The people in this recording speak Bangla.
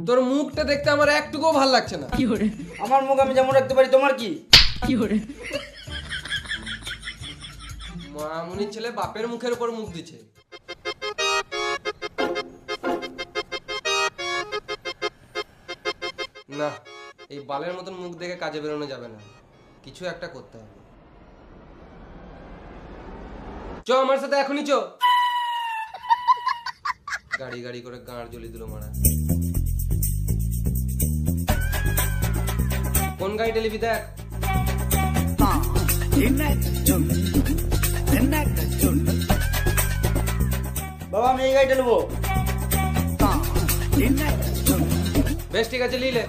তোর মুখটা দেখতে আমার একটুকুও ভালো লাগছে না। আমার মুখ আমি যেমন রাখতে পারি, তোমার কি? মামুনির ছেলে বাপের মুখের উপর মুখ দিচ্ছে। না, এই বালের মতন মুখ দেখে কাজে বেরোনো যাবে না, কিছু একটা করতে হবে। চ আমার সাথে এখনই চ। গাড়ি গাড়ি করে গাঁড় জ্বলি দিল মারা। কোন গাড়িটা নিবি দেখ। বাবা আমি এই গাড়িটা নেবো। বেশ ঠিক আছে, নিলে